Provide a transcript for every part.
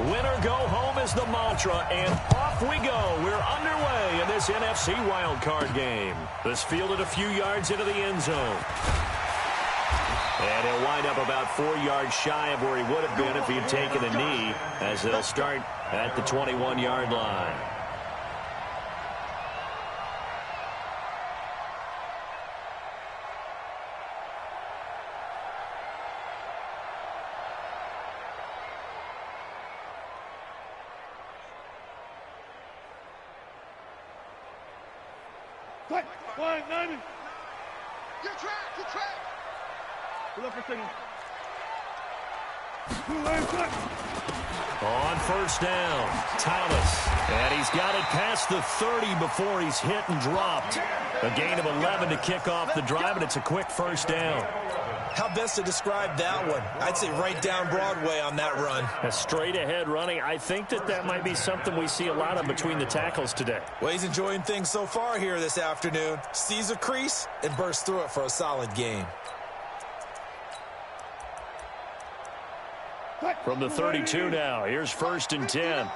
Win or go home is the mantra, and off we go. We're underway in this NFC wildcard game. This fielded a few yards into the end zone. And he'll wind up about 4 yards shy of where he would have been if he had taken a knee, as they'll start at the 21-yard line. Flag, 90. Your track. Pull up for signal. On first down, Thomas. And he's got it past the 30 before he's hit and dropped. A gain of 11 to kick off the drive, and it's a quick first down. How best to describe that one? I'd say right down Broadway on that run. A straight-ahead running. I think that might be something we see a lot of between the tackles today. Well, he's enjoying things so far here this afternoon. Sees a crease and bursts through it for a solid gain. From the 32 now, here's 1st and 10.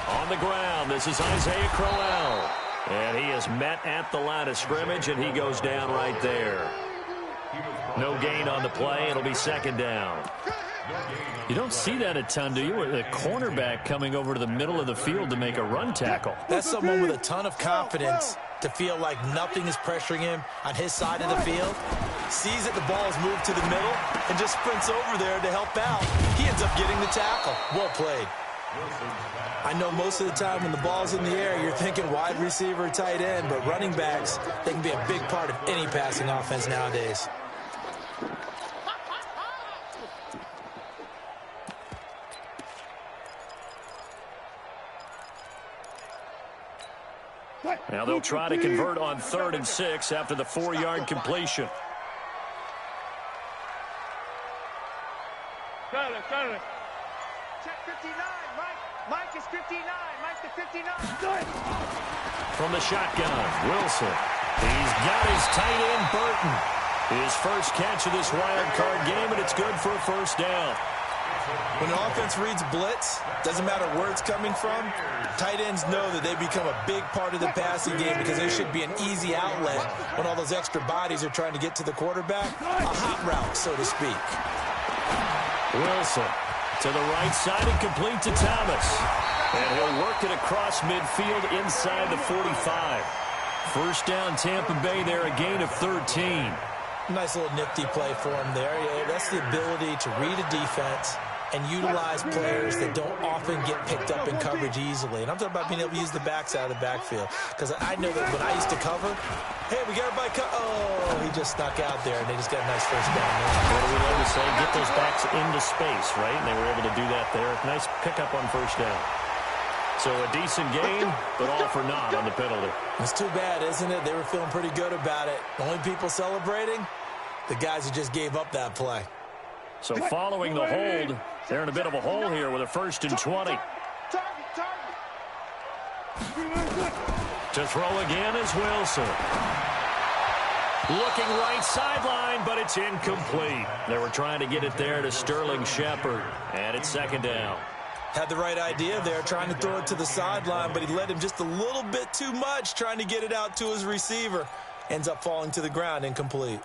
On the ground, this is Isaiah Crowell. And he is met at the line of scrimmage, and he goes down right there. No gain on the play. It'll be 2nd down. You don't see that a ton, do you? A cornerback coming over to the middle of the field to make a run tackle. That's someone with a ton of confidence to feel like nothing is pressuring him on his side of the field. Sees that the ball is moved to the middle and just sprints over there to help out. He ends up getting the tackle. Well played. I know most of the time when the ball's in the air, you're thinking wide receiver, tight end, but running backs, they can be a big part of any passing offense nowadays. Now they'll try to convert on 3rd and 6 after the 4-yard completion. Check 59, Mike is 59. Mike's the 59. From the shotgun, Wilson. He's got his tight end, Burton. His first catch of this wild card game, and it's good for a 1st down. When an offense reads blitz, doesn't matter where it's coming from, tight ends know that they become a big part of the passing game because they should be an easy outlet when all those extra bodies are trying to get to the quarterback. A hot route, so to speak. Wilson to the right side and complete to Thomas. And he'll work it across midfield inside the 45. 1st down, Tampa Bay there, a gain of 13. Nice little nifty play for him there. Yeah, that's the ability to read a defense and utilize players that don't often get picked up in coverage easily. And I'm talking about being able to use the backs out of the backfield. Because I know that when I used to cover, hey, we got everybody oh, he just snuck out there, and they just got a nice 1st down. What do we love to say? Get those backs into space, right? And they were able to do that there. Nice pickup on 1st down. So a decent game, but all for naught on the penalty. It's too bad, isn't it? They were feeling pretty good about it. The only people celebrating, the guys who just gave up that play. So following the hold, they're in a bit of a hole here with a 1st and 20. To throw again is Wilson. Looking right sideline, but it's incomplete. They were trying to get it there to Sterling Shepard, and it's 2nd down. Had the right idea there, trying to throw it to the sideline, but he led him just a little bit too much, trying to get it out to his receiver. Ends up falling to the ground, incomplete.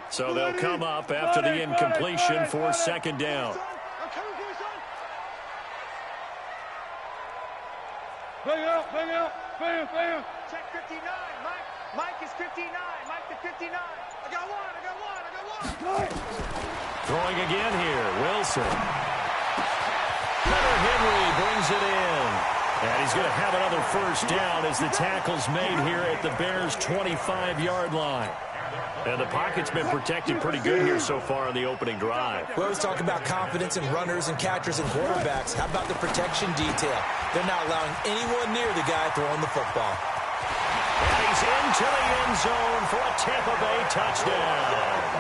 So they'll come up after the incompletion for 2nd down. Bang out. Check 59, Mike is 59. Mike the 59. I got one. Throwing again here, Wilson. Hunter Henry brings it in. And he's going to have another 1st down as the tackle's made here at the Bears' 25-yard line. And the pocket's been protected pretty good here so far on the opening drive. We always talk about confidence in runners and catchers and quarterbacks. How about the protection detail? They're not allowing anyone near the guy throwing the football. And he's into the end zone for a Tampa Bay touchdown.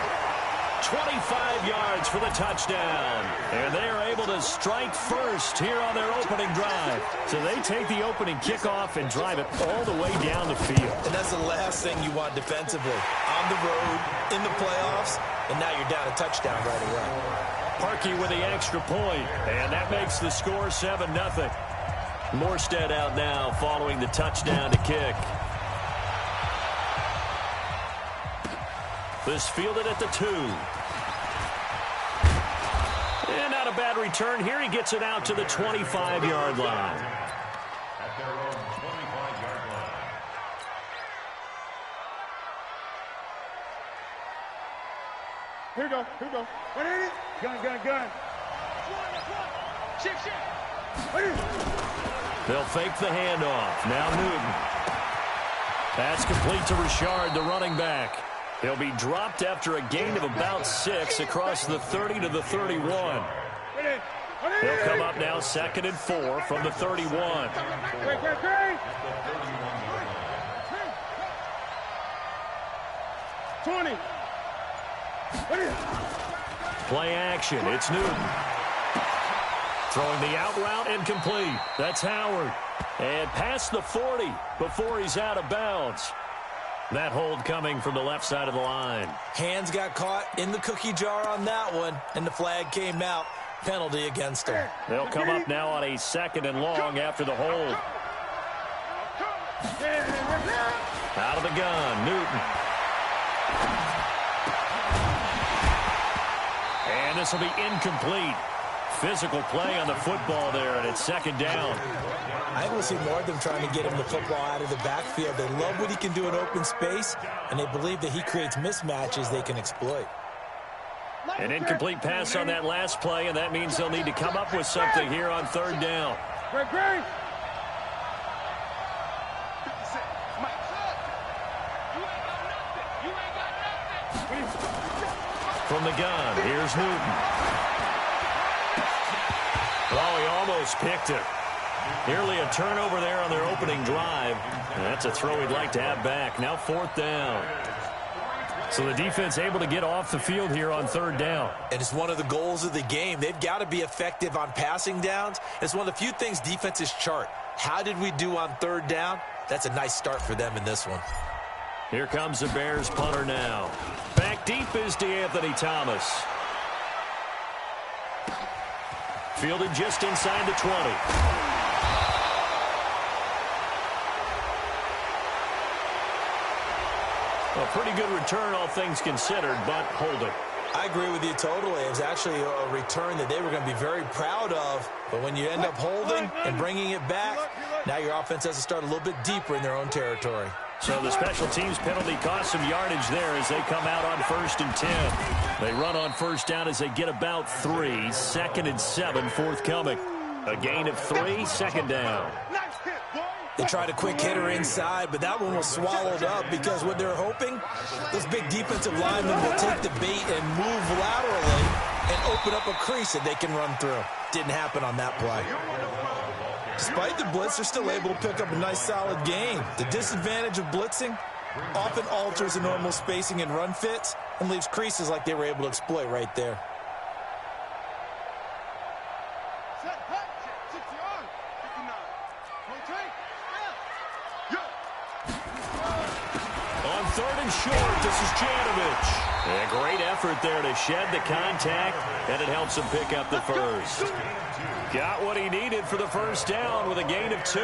25 yards for the touchdown. And they are able to strike first here on their opening drive. So they take the opening kickoff and drive it all the way down the field. And that's the last thing you want defensively. On the road, in the playoffs, and now you're down a touchdown right away. Parkey with the extra point, and that makes the score 7-0. Morstead out now following the touchdown to kick. This fielded at the 2. And not a bad return here. He gets it out to the 25-yard line. At their own 25-yard line. Here we go. Here we go. What is it? Gun, gun, gun. Shift, shift. What is it? They'll fake the handoff. Now Newton. Pass complete to Richard, the running back. He'll be dropped after a gain of about 6 across the 30 to the 31. He'll come up now 2nd and 4 from the 31. Great. 20. What is it? Play action. It's Newton. Throwing the out route incomplete. That's Howard. And past the 40 before he's out of bounds. That hold coming from the left side of the line. Hands got caught in the cookie jar on that one, and the flag came out. Penalty against him. They'll come up now on a 2nd and long after the hold. Out of the gun, Newton. And this will be incomplete. Physical play on the football there, and it's 2nd down. I will see more of them trying to get him the football out of the backfield. They love what he can do in open space, and they believe that he creates mismatches they can exploit. An incomplete pass on that last play, and that means they'll need to come up with something here on 3rd down. Great. From the gun, here's Newton. Oh, he almost picked it. Nearly a turnover there on their opening drive. And that's a throw he'd like to have back. Now 4th down. So the defense able to get off the field here on 3rd down. And it's one of the goals of the game. They've got to be effective on passing downs. It's one of the few things defenses chart. How did we do on 3rd down? That's a nice start for them in this one. Here comes the Bears punter now. Back deep is DeAnthony Thomas. Fielded just inside the 20. A pretty good return, all things considered, but holding. I agree with you totally. It was actually a return that they were going to be very proud of. But when you end up holding and bringing it back, now your offense has to start a little bit deeper in their own territory. So the special teams penalty cost some yardage there as they come out on 1st and 10. They run on 1st down as they get about 3. 2nd and 7 forthcoming. A gain of 3, 2nd down. They tried a quick hitter inside, but that one was swallowed up because what they're hoping, those big defensive linemen will take the bait and move laterally and open up a crease that they can run through. Didn't happen on that play. Despite the blitz, they're still able to pick up a nice solid gain. The disadvantage of blitzing often alters the normal spacing and run fits and leaves creases like they were able to exploit right there. On 3rd and short, this is Janovich. A great effort there to shed the contact, and it helps him pick up the first. Got what he needed for the 1st down with a gain of 2.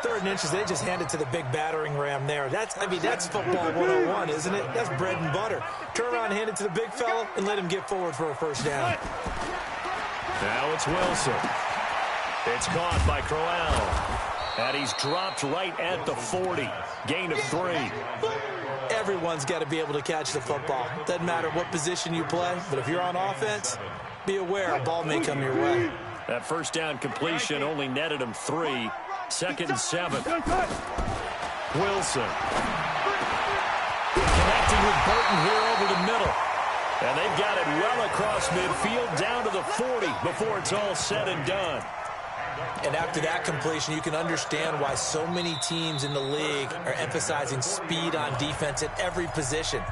3rd and inches, they just hand it to the big battering ram there. That's football 101, isn't it? That's bread and butter. Turn around and hand it to the big fella and let him get forward for a 1st down. Now it's Wilson. It's caught by Crowell. And he's dropped right at the 40. Gain of 3. Everyone's got to be able to catch the football. Doesn't matter what position you play, but if you're on offense, be aware a ball may come your way. That 1st down completion only netted him 3. 2nd and 7. Wilson. Connecting with Burton here over the middle. And they've got it well across midfield down to the 40 before it's all said and done. And after that completion, you can understand why so many teams in the league are emphasizing speed on defense at every position.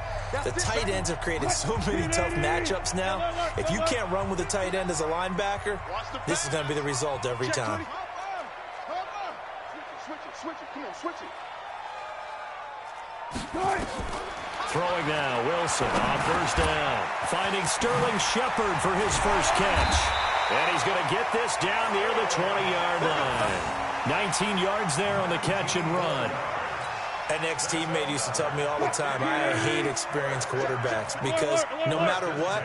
The tight ends have created so many tough matchups now. If you can't run with a tight end as a linebacker, this is going to be the result every time. Switch it. Come on, switch it. Throwing now, Wilson on first down. Finding Sterling Shepard for his first catch. And he's going to get this down near the 20-yard line. 19 yards there on the catch and run. An ex-teammate used to tell me all the time, I hate experienced quarterbacks because no matter what,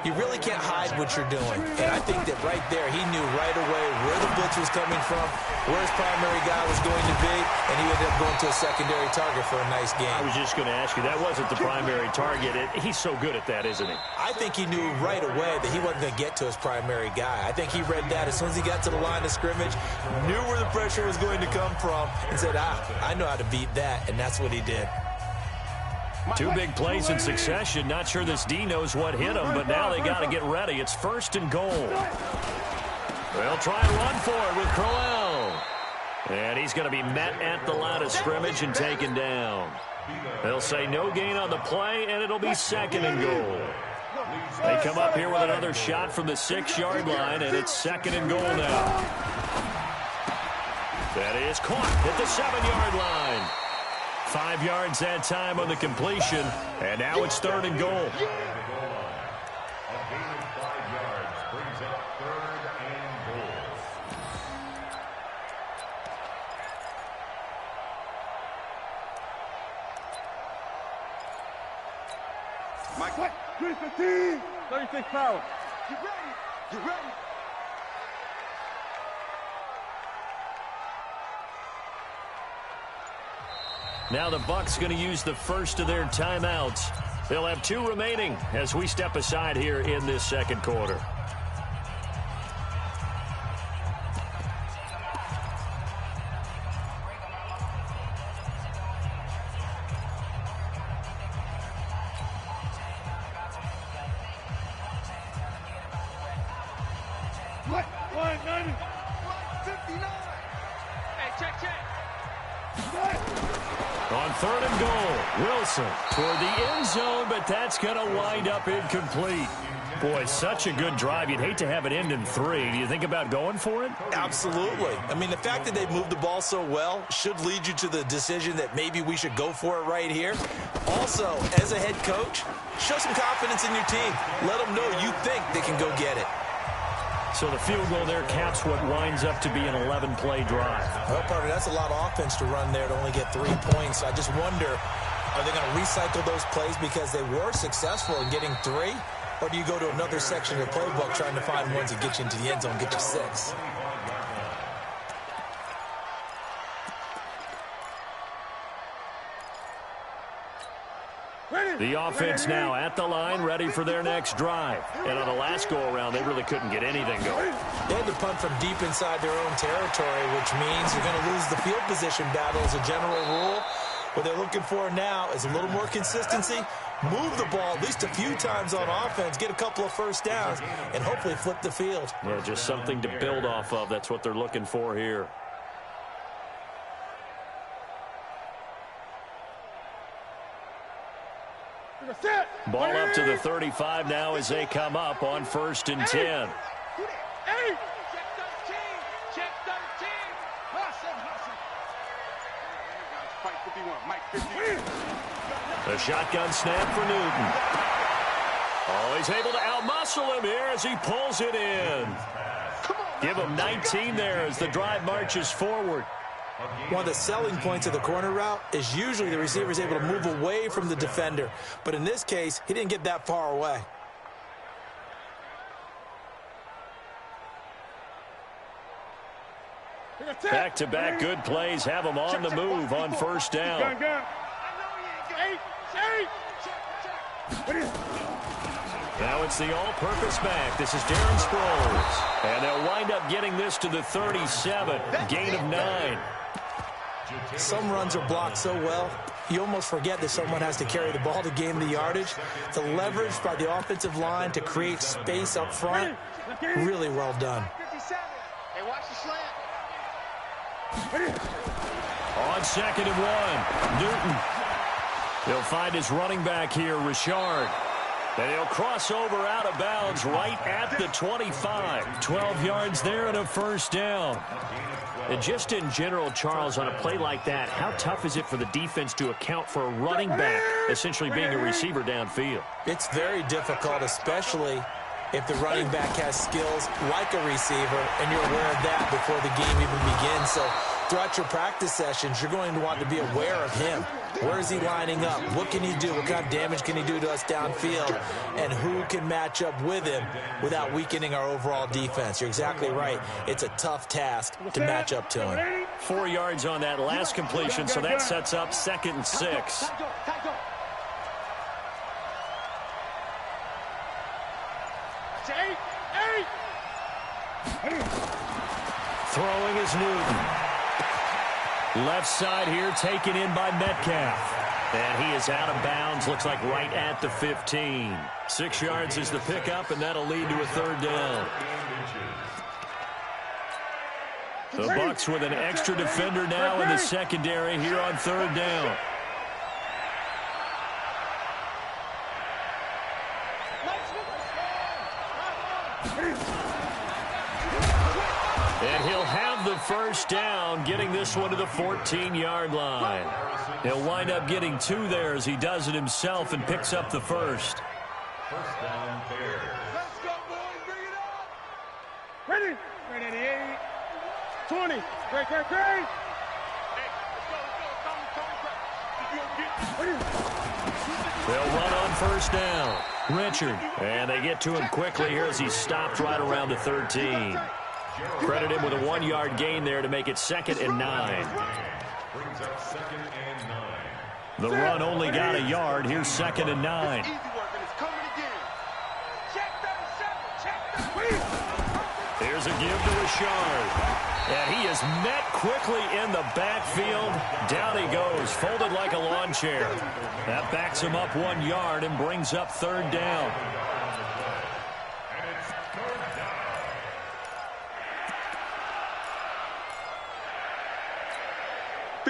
you really can't hide what you're doing. And I think that right there, he knew right away where the blitz was coming from, where his primary guy was going to be, and he ended up going to a secondary target for a nice game. I was just going to ask you, that wasn't the primary target. He's so good at that, isn't he? I think he knew right away that he wasn't going to get to his primary guy. I think he read that as soon as he got to the line of scrimmage, knew where the pressure was going to come from, and said, I know how to beat that, and that's what he did. Two big plays in succession. Not sure this D knows what hit him, but now they got to get ready. It's first and goal. They'll try and run for it with Crowell. And he's going to be met at the line of scrimmage and taken down. They'll say no gain on the play, and it'll be second and goal. They come up here with another shot from the 6-yard line, and it's second and goal now. That is caught at the 7-yard line. 5 yards that time on the completion, and now it's third and goal. A gain of 5 yards brings up third and goal. Mike, what? 315. 36 power. You ready? You ready? Now the Bucs going to use the first of their timeouts. They'll have 2 remaining as we step aside here in this second quarter. What? 190. 59. Hey, check. On third and goal, Wilson toward the end zone, but that's going to wind up incomplete. Boy, such a good drive. You'd hate to have it end in 3. Do you think about going for it? Absolutely. I mean, the fact that they've moved the ball so well should lead you to the decision that maybe we should go for it right here. Also, as a head coach, show some confidence in your team. Let them know you think they can go get it. So the field goal there caps what winds up to be an 11-play drive. Well, partner, that's a lot of offense to run there to only get 3 points. I just wonder, are they going to recycle those plays because they were successful in getting 3? Or do you go to another section of the playbook trying to find ones that get you into the end zone and get you 6? The offense now at the line, ready for their next drive. And on the last go-around, they really couldn't get anything going. They had to punt from deep inside their own territory, which means you're going to lose the field position battle as a general rule. What they're looking for now is a little more consistency, move the ball at least a few times on offense, get a couple of first downs, and hopefully flip the field. Yeah, just something to build off of. That's what they're looking for here. Ball up to the 35 now as they come up on first and 10. Check 13. Check 13. Fight 51. Mike 51. The shotgun snap for Newton. Oh, he's able to outmuscle him here as he pulls it in. Give him 19 there as the drive marches forward. One of the selling points of the corner route is usually the receiver is able to move away from the defender. But in this case, he didn't get that far away. Back-to-back good plays have him on the move on first down. Now it's the all-purpose back. This is Darren Sproles. And they'll wind up getting this to the 37. Gain of 9. Some runs are blocked so well, you almost forget that someone has to carry the ball to gain the yardage. The leverage by the offensive line to create space up front, really well done. Hey, watch the slant. On 2nd and 1, Newton. He'll find his running back here, Richard. And he'll cross over out of bounds right at the 25. 12 yards there and a first down. And just in general, Charles, on a play like that, how tough is it for the defense to account for a running back essentially being a receiver downfield? It's very difficult, especially if the running back has skills like a receiver, and you're aware of that before the game even begins. So throughout your practice sessions, you're going to want to be aware of him. Where is he lining up? What can he do? What kind of damage can he do to us downfield? And who can match up with him without weakening our overall defense? You're exactly right. It's a tough task to match up to him. 4 yards on that last completion, so that sets up 2nd and 6. Throwing is Newton. Left side here taken in by Metcalf. And he is out of bounds, looks like right at the 15. 6 yards is the pickup, and that'll lead to a 3rd down. The Bucs with an extra defender now in the secondary here on 3rd down. And he'll have the first down, getting this one to the 14-yard line. He'll wind up getting 2 there as he does it himself and picks up the first. First down, Bears. Let's go, boys. Bring it up. Ready? Ready at the 8. 20. Great, great, great. Hey, let's go. They'll run on first down. Richard. And they get to him quickly here as he stopped right around the 13. Credit him with a 1-yard gain there to make it 2nd and 9. Brings up 2nd and 9. The run only got a yard. Here's 2nd and 9. Easy work, and it's coming again. Check 37. Check 37. Here's a give to Richard. And he is met quickly in the backfield. Down he goes, folded like a lawn chair. That backs him up 1 yard and brings up 3rd down.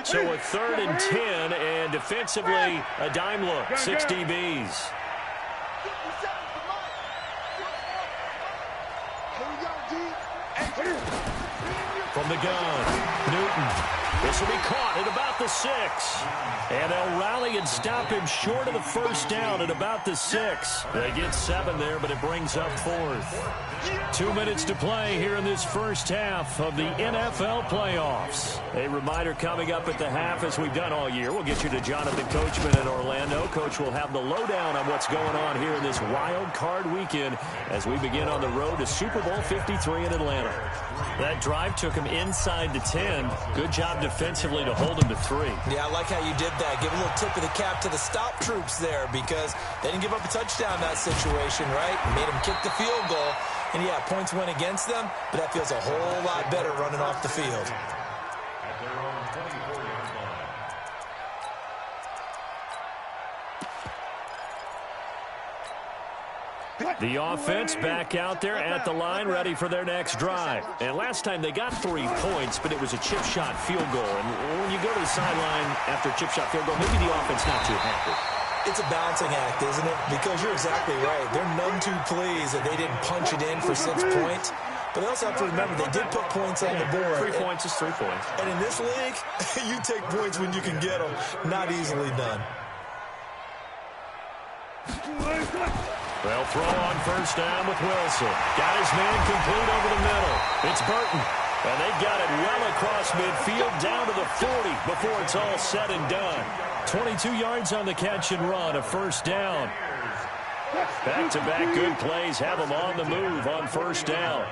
So a 3rd and 10, and defensively, a dime look, 6 DBs. From the gun, Newton. This will be caught at about the 6. And they'll rally and stop him short of the first down at about the 6. They get 7 there, but it brings up 4th. 2 minutes to play here in this first half of the NFL playoffs. A reminder coming up at the half, as we've done all year. We'll get you to Jonathan Coachman in Orlando. Coach will have the lowdown on what's going on here in this wild card weekend as we begin on the road to Super Bowl 53 in Atlanta. That drive took him inside the 10. Good job defensively to hold him to 3. Yeah, I like how you did that. Give a little tip of the cap to the stop troops there, because they didn't give up a touchdown in that situation, right? Made them kick the field goal. And, yeah, points went against them, but that feels a whole lot better running off the field. At their own 24-yard line. The offense back out there at the line, ready for their next drive. And last time they got 3 points, but it was a chip shot field goal. And when you go to the sideline after a chip shot field goal, maybe the offense not too happy. It's a balancing act, isn't it? Because you're exactly right. They're none too pleased that they didn't punch it in for 6 points. But they also have to remember they did put points on the board. 3 points is 3 points. And in this league, you take points when you can get them. Not easily done. They'll throw on first down with Wilson. Got his man complete over the middle. It's Burton. And they've got it well across midfield down to the 40 before it's all said and done. 22 yards on the catch and run, a first down. Back-to-back good plays have them on the move on first down.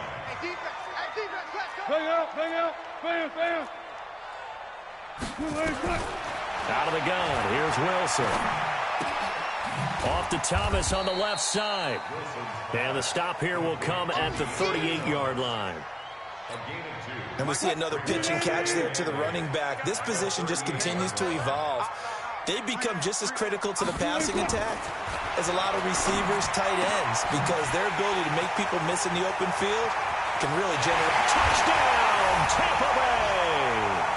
Bring out, bam, bam. Out of the gun, here's Wilson. Off to Thomas on the left side. And the stop here will come at the 38-yard line. And we see another pitch and catch there to the running back. This position just continues to evolve. They become just as critical to the passing attack as a lot of receivers, tight ends, because their ability to make people miss in the open field can really generate. Touchdown, Tampa Bay!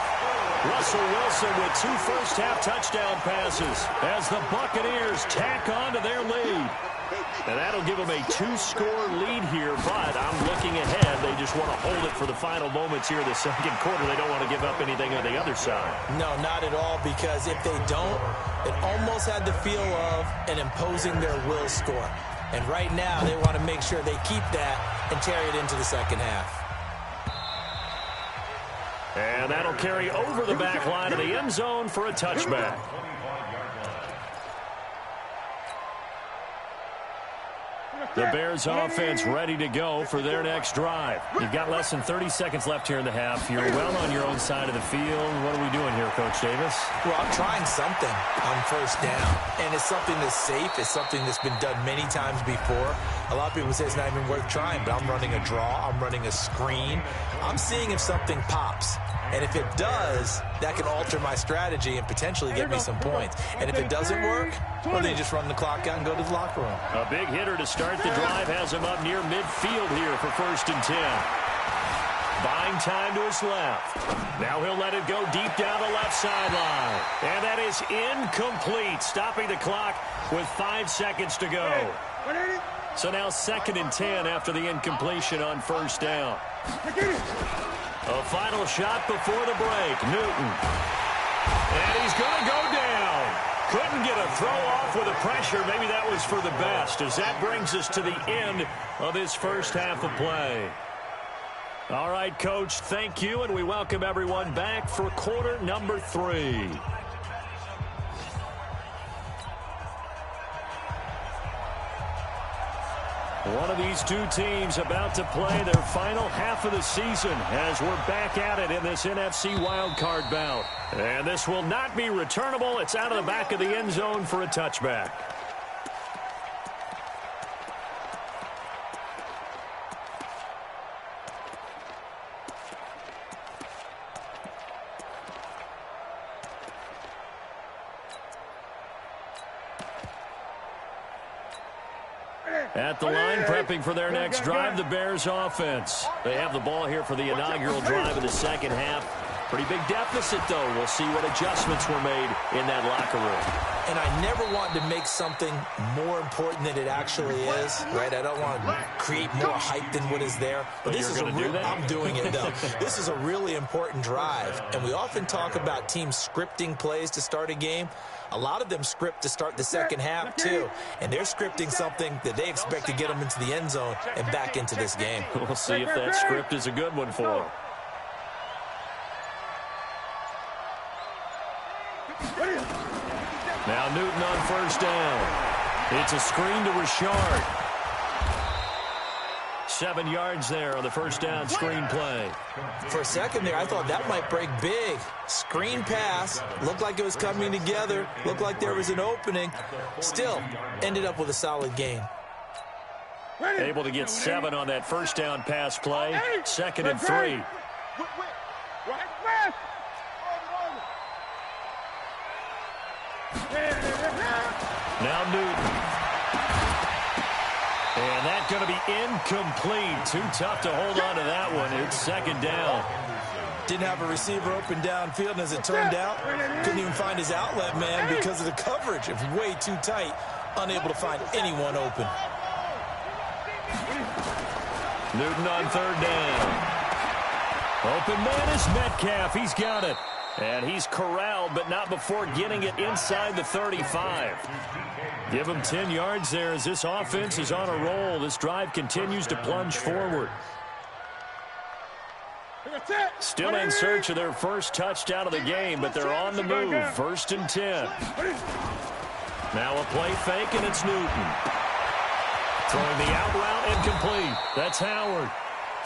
Russell Wilson with 2 first-half touchdown passes as the Buccaneers tack on to their lead. And that'll give them a 2-score lead here, but I'm looking ahead. They just want to hold it for the final moments here of the second quarter. They don't want to give up anything on the other side. No, not at all, because if they don't, it almost had the feel of an imposing their will score. And right now, they want to make sure they keep that and carry it into the second half. And that'll carry over the back line of the end zone for a touchback. The Bears offense ready to go for their next drive. You've got less than 30 seconds left here in the half. You're well on your own side of the field. What are we doing here, Coach Davis? Well, I'm trying something on first down, and it's something that's safe. It's something that's been done many times before. A lot of people say it's not even worth trying, but I'm running a draw. I'm running a screen. I'm seeing if something pops. And if it does, that can alter my strategy and potentially get me some points. And if it doesn't work, well, then you just run the clock out and go to the locker room. A big hitter to start the drive has him up near midfield here for 1st and 10. Buying time to his left. Now he'll let it go deep down the left sideline. And that is incomplete, stopping the clock with 5 seconds to go. So now 2nd and 10 after the incompletion on 1st down. A final shot before the break. Newton. And he's going to go down. Couldn't get a throw off with the pressure. Maybe that was for the best, as that brings us to the end of this first half of play. All right, Coach, thank you, and we welcome everyone back for quarter number 3. One of these two teams about to play their final half of the season as we're back at it in this NFC wildcard bout. And this will not be returnable. It's out of the back of the end zone for a touchback. At the line, prepping for their next drive, the Bears offense. They have the ball here for the inaugural drive of the second half. Pretty big deficit, though. We'll see what adjustments were made in that locker room. And I never want to make something more important than it actually is, right? I don't want to create more hype than what is there. But this is a real, I'm doing it, though. This is a really important drive. And we often talk about teams scripting plays to start a game. A lot of them script to start the second half, too. And they're scripting something that they expect to get them into the end zone and back into this game. We'll see if that script is a good one for them. Now Newton on 1st down. It's a screen to Richard. 7 yards there on the 1st down screen play. For a second there, I thought that might break big. Screen pass. Looked like it was coming together. Looked like there was an opening. Still, ended up with a solid gain. Able to get 7 on that 1st down pass play. 2nd and 3. Now Newton. And that's going to be incomplete. Too tough to hold on to that one. It's 2nd down. Didn't have a receiver open downfield, and as it turned out, couldn't even find his outlet man because of the coverage. It was way too tight, unable to find anyone open. Newton on 3rd down. Open man is Metcalf. He's got it. And he's corralled, but not before getting it inside the 35. Give him 10 yards there as this offense is on a roll. This drive continues to plunge forward. Still in search of their first touchdown of the game, but they're on the move. 1st and 10. Now a play fake, and it's Newton. Throwing the out route incomplete. That's Howard.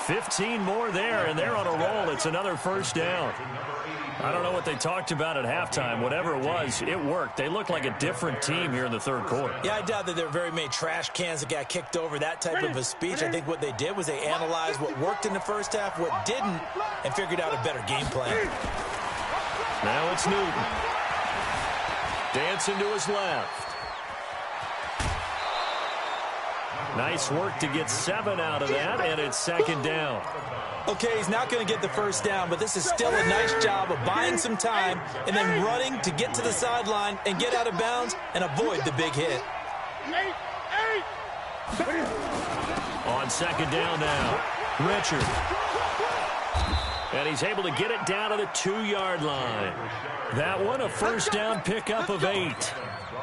15 more there, and they're on a roll. It's another 1st down. I don't know what they talked about at halftime. Whatever it was, it worked. They look like a different team here in the 3rd quarter. Yeah, I doubt that there were very many trash cans that got kicked over, that type of a speech. I think what they did was they analyzed what worked in the first half, what didn't, and figured out a better game plan. Now it's Newton. Dancing to his left. Nice work to get 7 out of that, and it's second down. Okay, he's not going to get the first down, but this is still a nice job of buying some time and then running to get to the sideline and get out of bounds and avoid the big hit. On second down now, Richard. And he's able to get it down to the 2-yard line. That one a first down pickup of 8.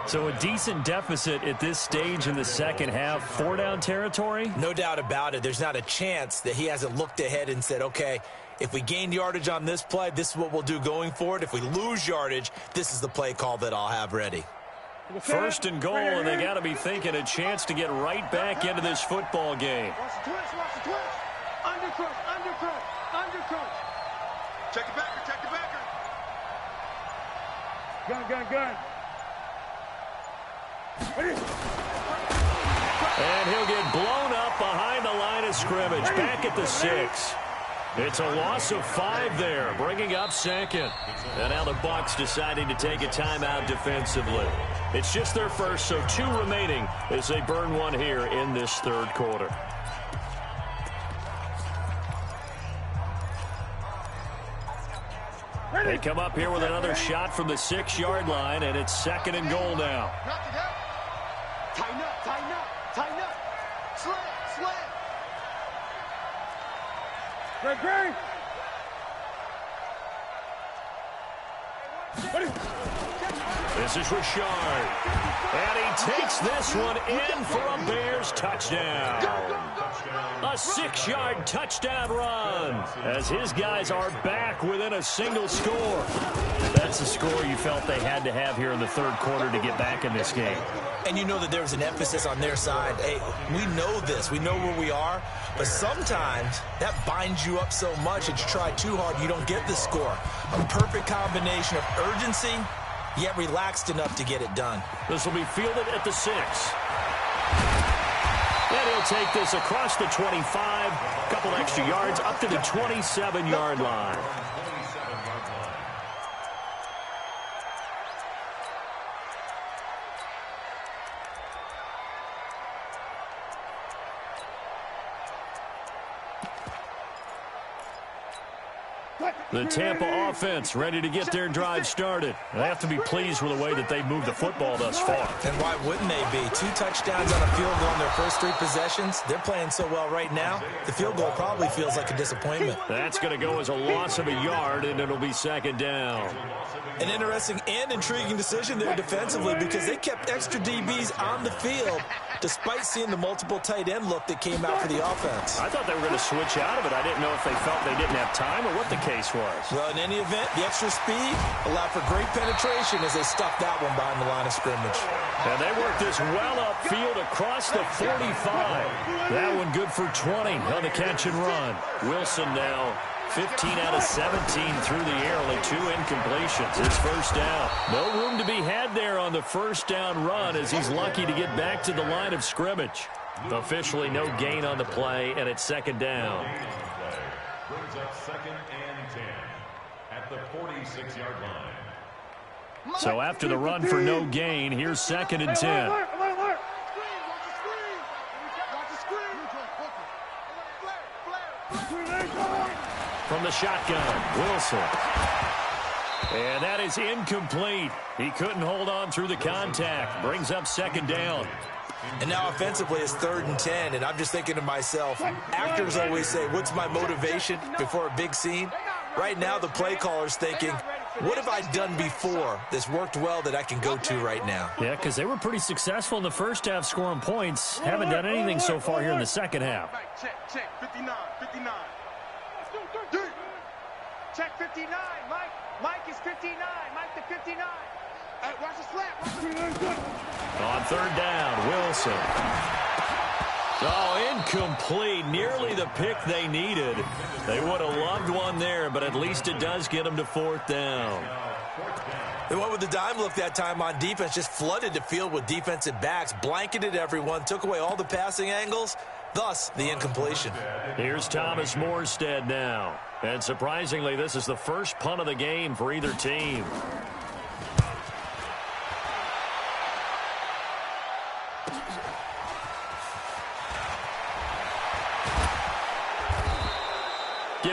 So a decent deficit at this stage in the second half. 4-down territory? No doubt about it. There's not a chance that he hasn't looked ahead and said, okay, if we gain yardage on this play, this is what we'll do going forward. If we lose yardage, this is the play call that I'll have ready. First and goal, and they got to be thinking a chance to get right back into this football game. Watch the twitch. Undercrush. Check the backer. Gun. And he'll get blown up behind the line of scrimmage, back at the 6. It's a loss of 5 there, bringing up second. And now the Bucs deciding to take a timeout defensively. It's just their first, so 2 remaining as they burn one here in this third quarter. They come up here with another shot from the 6-yard line, and it's second and goal now. Tighten up. Slam. Greg. This is Richard. And he takes this one in for a Bears touchdown. A 6-yard touchdown run as his guys are back within a single score. That's a score you felt they had to have here in the third quarter to get back in this game. And you know that there was an emphasis on their side. Hey, we know this. We know where we are. But sometimes that binds you up so much that you try too hard, you don't get the score. A perfect combination of urgency, yet relaxed enough to get it done. This will be fielded at the 6. And he'll take this across the 25, a couple extra yards, up to the 27-yard line. The Tampa offense ready to get their drive started. They have to be pleased with the way that they moved the football thus far. And why wouldn't they be? 2 touchdowns on a field goal in their first 3 possessions. They're playing so well right now, the field goal probably feels like a disappointment. That's going to go as a loss of a yard, and it'll be second down. An interesting and intriguing decision there defensively because they kept extra DBs on the field despite seeing the multiple tight end look that came out for the offense. I thought they were going to switch out of it. I didn't know if they felt they didn't have time or what the case was. Well, in any event, the extra speed allowed for great penetration as they stuck that one behind the line of scrimmage. And they worked this well upfield across the 45. That one good for 20 on the catch and run. Wilson now 15 out of 17 through the air, only 2 incompletions. His first down. No room to be had there on the first down run as he's lucky to get back to the line of scrimmage. Officially no gain on the play, and it's second down. Brings up second and 10 at the 46-yard line. So after the run for no gain, here's second and 10. From the shotgun, Wilson. And that is incomplete. He couldn't hold on through the contact. Brings up second down. And now offensively it's 3rd and 10, and I'm just thinking to myself, actors always say, what's my motivation before a big scene? Right now the play caller's thinking, what have I done before that's worked well that I can go to right now? Yeah, because they were pretty successful in the first half scoring points. Haven't done anything so far here in the second half. Check, 59. Check 59, Mike is 59, Mike to 59. Hey, watch the slap. On third down, Wilson. Oh, incomplete. Nearly the pick they needed. They would have loved one there, but at least it does get them to 4th down. They went with the dime look that time on defense, just flooded the field with defensive backs, blanketed everyone, took away all the passing angles, thus the incompletion. Here's Thomas Morstead now. And surprisingly, this is the first punt of the game for either team.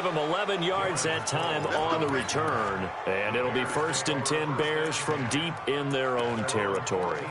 him 11 yards that time on the return. And it'll be 1st and 10 Bears from deep in their own territory.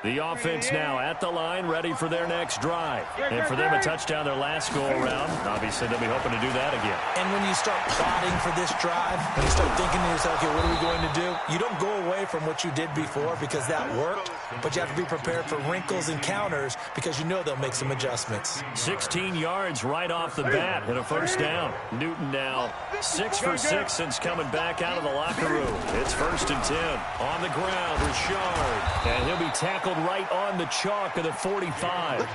The offense now at the line, ready for their next drive. And for them, a touchdown their last go-around. Obviously, they'll be hoping to do that again. And when you start plotting for this drive, when you start thinking to yourself, okay, what are we going to do? You don't go away from what you did before because that worked, but you have to be prepared for wrinkles and counters because you know they'll make some adjustments. 16 yards right off the bat and a 1st down. Newton now 6 for 6 since coming back out of the locker room. It's 1st and 10. On the ground, Richard. And he'll be tackled right on the chalk of the 45.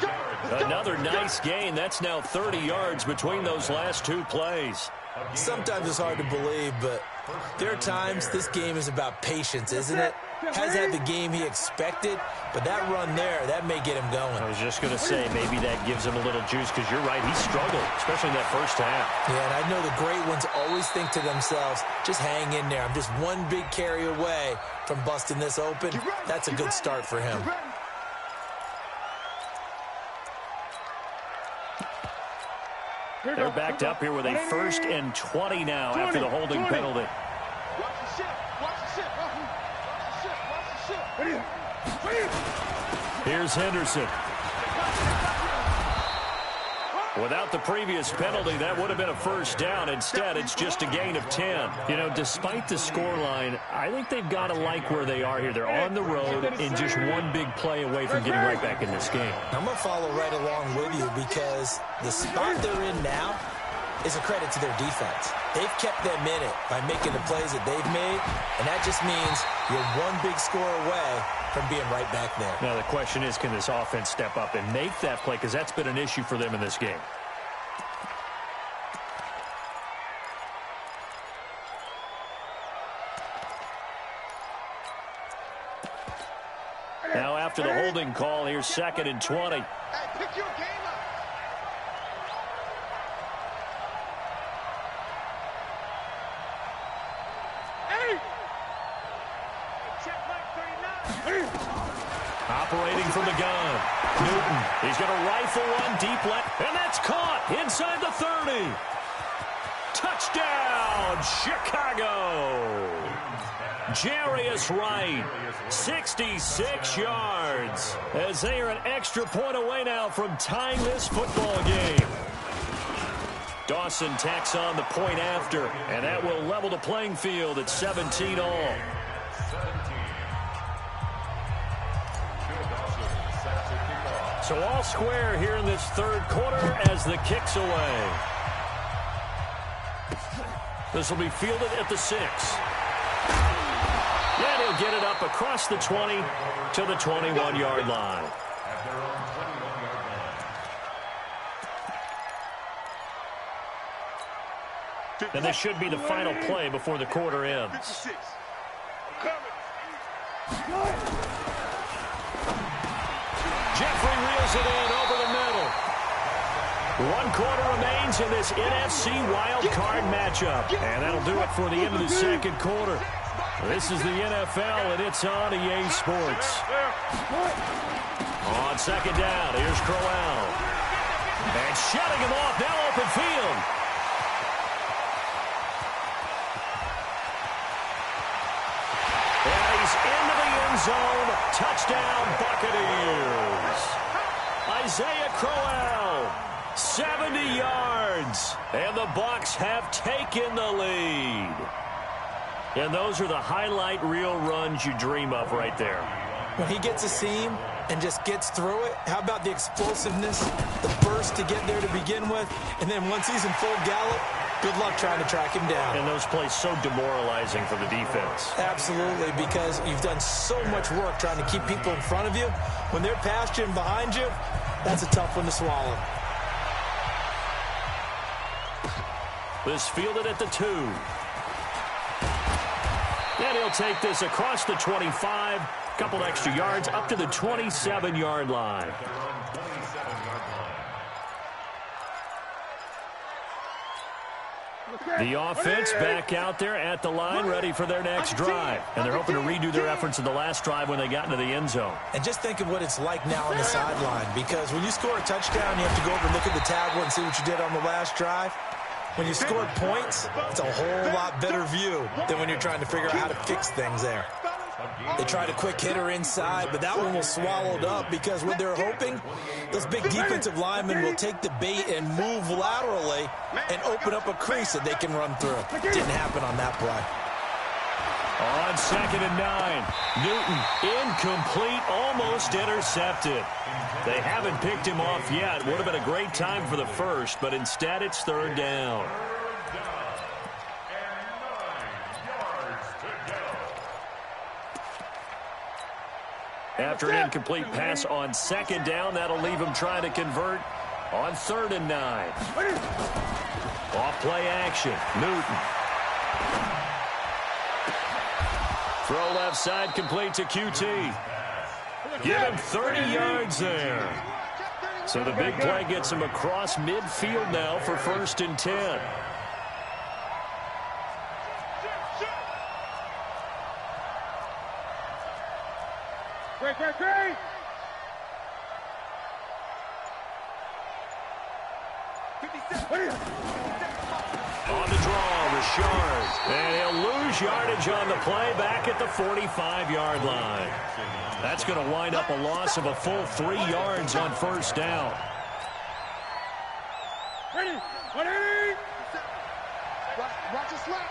Another nice gain. That's now 30 yards between those last 2 plays. Sometimes it's hard to believe, but there are times this game is about patience, isn't it? Hasn't had the game he expected, but that run there, that may get him going. I was just going to say, maybe that gives him a little juice, because you're right, he struggled, especially in that first half. Yeah, and I know the great ones always think to themselves, just hang in there. I'm just one big carry away from busting this open. That's a good start for him. They're backed up here with a 1st and 20 now after the holding penalty. Watch the shit. Watch the shit. Watch the shit. Here's Henderson. Without the previous penalty, that would have been a 1st down. Instead, it's just a gain of 10. You know, despite the scoreline, I think they've got to like where they are here. They're on the road and just one big play away from getting right back in this game. I'm going to follow right along with you because the spot they're in now is a credit to their defense. They've kept them in it by making the plays that they've made, and that just means you're one big score away from being right back there. Now, the question is, can this offense step up and make that play? Because that's been an issue for them in this game. Now, after the holding call, here's 2nd and 20. Hey, pick your game up. Hey! Check Mike 39. Operating from the gun. Newton. He's going to rifle one deep left. And that's caught inside the 30. Touchdown, Chicago. Jarius Wright, 66 yards, as they are an extra point away now from tying this football game. Dawson tacks on the point after, and that will level the playing field at 17 all. So all square here in this 3rd quarter as the kick's away. This will be fielded at the 6. And he'll get it up across the 20 to the 21-yard line. And this should be the final play before the quarter ends. Jeffrey reels it in over the middle. 1 quarter remains in this NFC wildcard matchup. And that'll do it for the end of the 2nd quarter. This is the NFL, and it's on EA Sports. On 2nd down, here's Crowell. And shutting him off, now open field. And he's into the end zone. Touchdown, Buccaneers. Isaiah Crowell, 70 yards. And the Bucs have taken the lead. And those are the highlight reel runs you dream of right there. When he gets a seam and just gets through it, how about the explosiveness, the burst to get there to begin with, and then once he's in full gallop, good luck trying to track him down. And those plays so demoralizing for the defense. Absolutely, because you've done so much work trying to keep people in front of you. When they're past you and behind you, that's a tough one to swallow. This fielded at the 2. And he'll take this across the 25, couple extra yards up to the 27-yard line. The offense back out there at the line, ready for their next drive. And they're hoping to redo their efforts in the last drive when they got into the end zone. And just think of what it's like now on the sideline, because when you score a touchdown, you have to go over and look at the tablet and see what you did on the last drive. When you scored points, it's a whole lot better view than when you're trying to figure out how to fix things there. They tried a quick hitter inside, but that one was swallowed up because what they're hoping, those big defensive linemen will take the bait and move laterally and open up a crease that they can run through. Didn't happen on that play. On 2nd and 9, Newton incomplete, almost intercepted. They haven't picked him off yet. Would have been a great time for the first, but instead it's 3rd down. After an incomplete pass on 2nd down, that'll leave him trying to convert on 3rd and 9. Off play action, Newton. Throw left side, complete to QT. Give him 30 yards there. So the big play gets him across midfield now for 1st and 10. Great. On the draw, Richard. And he'll lose yardage on the play back at the 45-yard line. That's going to wind up a loss of a full 3 yards on 1st down. Ready. Watch the slant.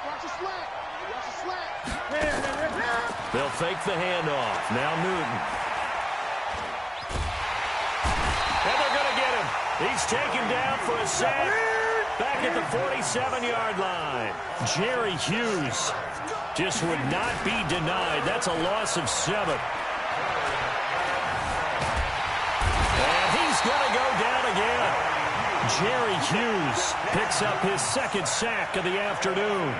They'll fake the handoff. Now Newton. And they're going to get him. He's taken down for a sack back at the 47-yard line. Jerry Hughes just would not be denied. That's a loss of 7. And he's going to go down again. Jerry Hughes picks up his 2nd sack of the afternoon.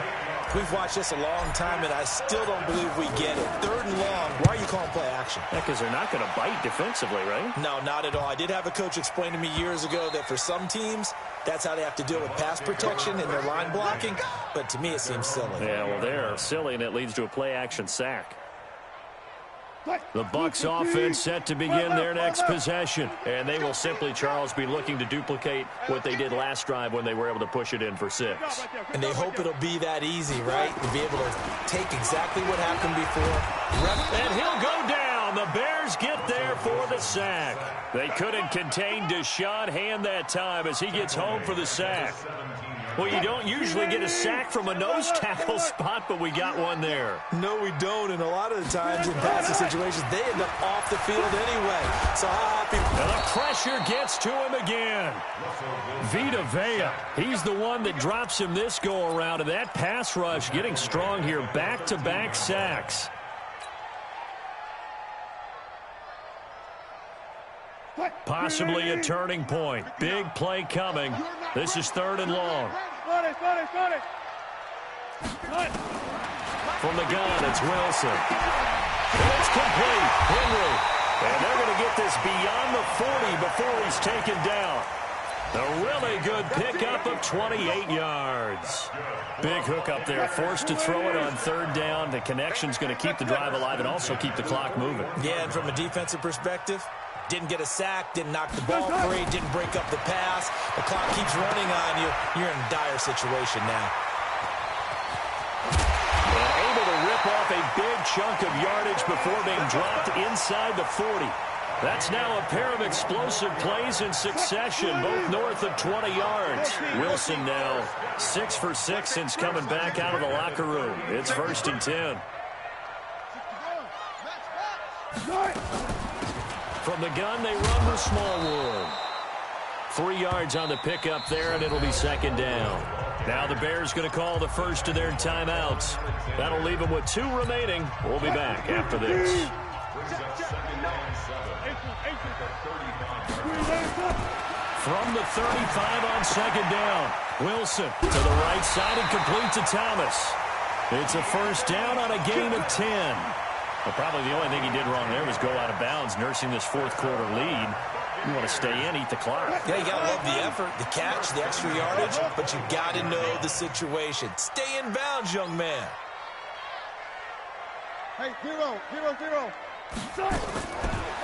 We've watched this a long time, and I still don't believe we get it. 3rd and long. Why are you calling play action? Yeah, because they're not going to bite defensively, right? No, not at all. I did have a coach explain to me years ago that for some teams, that's how they have to deal with pass protection and their line blocking. But to me, it seems silly. Yeah, well, they're silly, and it leads to a play action sack. The Bucs offense set to begin their next possession. And they will simply, Charles, be looking to duplicate what they did last drive when they were able to push it in for 6. And they hope it'll be that easy, right? To be able to take exactly what happened before. And he'll go down. The Bears get there for the sack. They couldn't contain Deshaun Hand that time as he gets home for the sack. Well, you don't usually get a sack from a nose tackle spot, but we got one there. No, we don't. And a lot of the times in passing situations, they end up off the field anyway. So how happy. And the pressure gets to him again. Vita Vea, he's the one that drops him this go-around. And that pass rush getting strong here. Back-to-back sacks. Possibly a turning point. Big play coming. This is 3rd and long. From the gun, it's Wilson. And it's complete. Henry. And they're going to get this beyond the 40 before he's taken down. A really good pickup of 28 yards. Big hook up there. Forced to throw it on 3rd down. The connection's going to keep the drive alive and also keep the clock moving. Yeah, and from a defensive perspective, didn't get a sack, didn't knock the ball free, didn't break up the pass. The clock keeps running on you. You're in a dire situation now. And able to rip off a big chunk of yardage before being dropped inside the 40. That's now a pair of explosive plays in succession, both north of 20 yards. Wilson now 6 for 6 since coming back out of the locker room. It's 1st and 10. From the gun, they run with Smallwood. 3 yards on the pickup there, and it'll be 2nd down. Now the Bears going to call the first of their timeouts. That'll leave them with 2 remaining. We'll be back after this. From the 35 on 2nd down. Wilson to the right side and complete to Thomas. It's a 1st down on a gain of 10. Well, probably the only thing he did wrong there was go out of bounds, nursing this 4th quarter lead. You want to stay in, eat the clock. Yeah, you got to love the effort, the catch, the extra yardage, but you got to know the situation. Stay in bounds, young man. Hey, 0, 0, 0.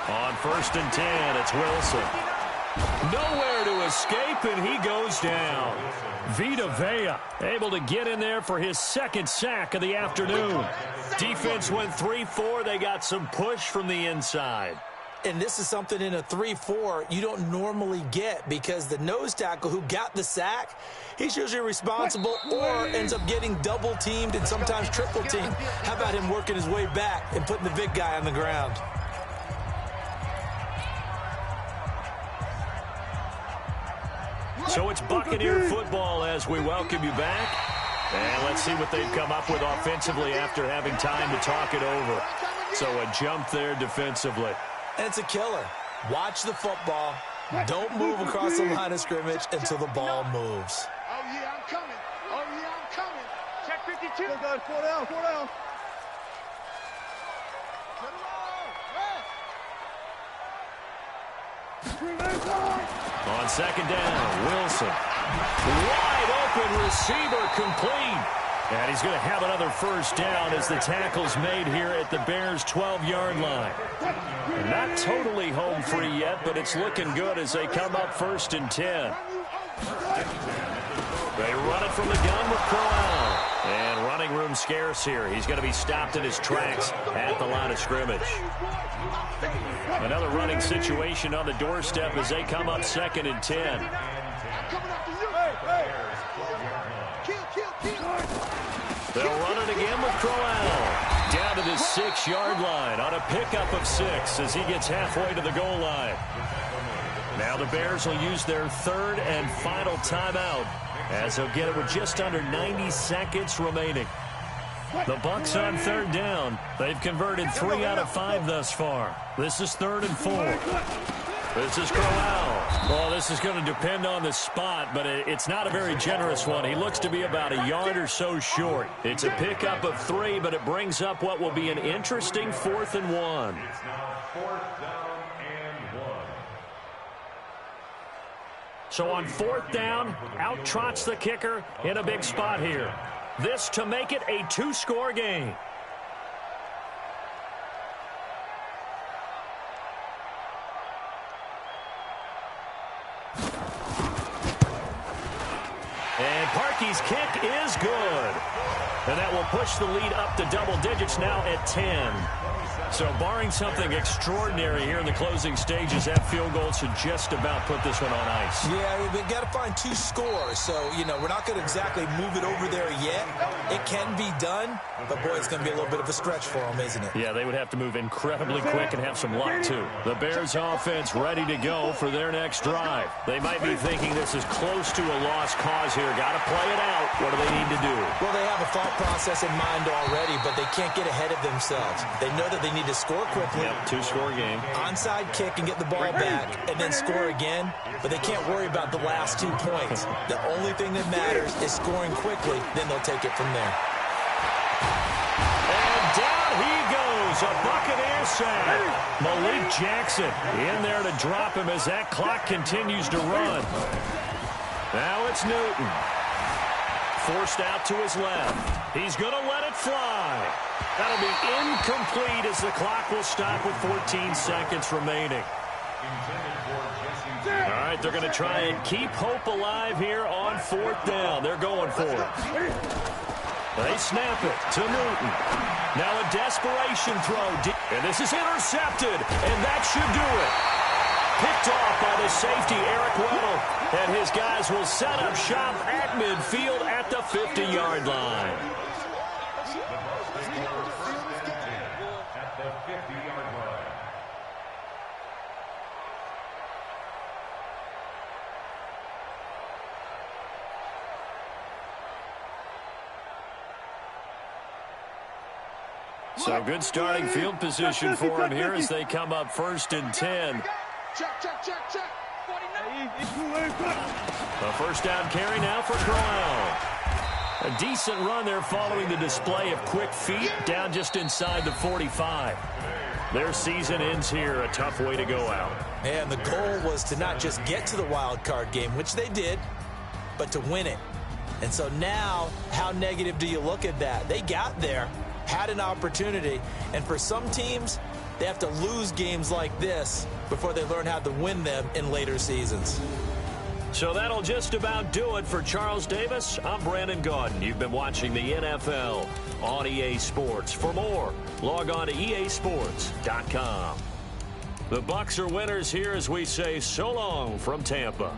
On 1st and 10, it's Wilson. Nowhere to escape, and he goes down. Vita Vea able to get in there for his 2nd sack of the afternoon. Defense went 3-4. They got some push from the inside. And this is something in a 3-4 you don't normally get because the nose tackle who got the sack, he's usually responsible or ends up getting double-teamed and sometimes triple-teamed. How about him working his way back and putting the big guy on the ground? So it's Buccaneer football as we welcome you back. And let's see what they've come up with offensively after having time to talk it over. So a jump there defensively. And it's a killer. Watch the football. Don't move across the line of scrimmage until the ball moves. Oh, yeah, I'm coming. Oh, yeah, I'm coming. Check 52. Go, guys. 4 down, 4 down. On 2nd down, Wilson. Wide open receiver complete. And he's going to have another 1st down as the tackle's made here at the Bears' 12-yard line. Not totally home free yet, but it's looking good as they come up 1st and 10. They run it from the gun with Crowell. And running room scarce here. He's going to be stopped in his tracks at the line of scrimmage. Another running situation on the doorstep as they come up 2nd and 10. They'll run it again with Crowell. Down to the 6-yard line on a pickup of 6 as he gets halfway to the goal line. Now the Bears will use their 3rd and final timeout as they'll get it with just under 90 seconds remaining. The Bucs on 3rd down. They've converted 3 out of 5 thus far. This is 3rd and 4. This is Crowell. Well, this is going to depend on the spot, but it's not a very generous one. He looks to be about a yard or so short. It's a pickup of 3, but it brings up what will be an interesting 4th and 1. It's now 4th down and 1. So on 4th down, out trots the kicker in a big spot here. This to make it a 2-score game. And Parkey's kick is good. And that will push the lead up to double digits now at 10. So barring something extraordinary here in the closing stages, that field goal should just about put this one on ice. Yeah, we've got to find 2 scores. So, we're not going to exactly move it over there yet. It can be done, but, boy, it's going to be a little bit of a stretch for them, isn't it? Yeah, they would have to move incredibly quick and have some luck, too. The Bears offense ready to go for their next drive. They might be thinking this is close to a lost cause here. Got to play it out. What do they need to do? Well, they have a thought process in mind already, but they can't get ahead of themselves. They know that they need to score quickly. Yep, 2-score game. Onside kick and get the ball back and then score again, but they can't worry about the last 2 points. The only thing that matters is scoring quickly, then they'll take it from there. And down he goes, a Buccaneer sack. Malik Jackson in there to drop him as that clock continues to run. Now it's Newton. Forced out to his left. He's going to let it fly. That'll be incomplete as the clock will stop with 14 seconds remaining. All right, they're going to try and keep hope alive here on 4th down. They're going for it. They snap it to Newton. Now a desperation throw. And this is intercepted, and that should do it. Picked off by the safety, Eric Weddle. And his guys will set up shop at midfield at the 50-yard line. At the 50-yard line. So good starting field position for him here as they come up 1st and 10. Check. 49. A 1st down carry now for Crowell. A decent run there following the display of quick feet down just inside the 45. Their season ends here, a tough way to go out. And the goal was to not just get to the wild card game, which they did, but to win it. And so now, how negative do you look at that? They got there, had an opportunity, and for some teams, they have to lose games like this before they learn how to win them in later seasons. So that'll just about do it for Charles Davis. I'm Brandon Gaudin. You've been watching the NFL on EA Sports. For more, log on to easports.com. The Bucs are winners here as we say so long from Tampa.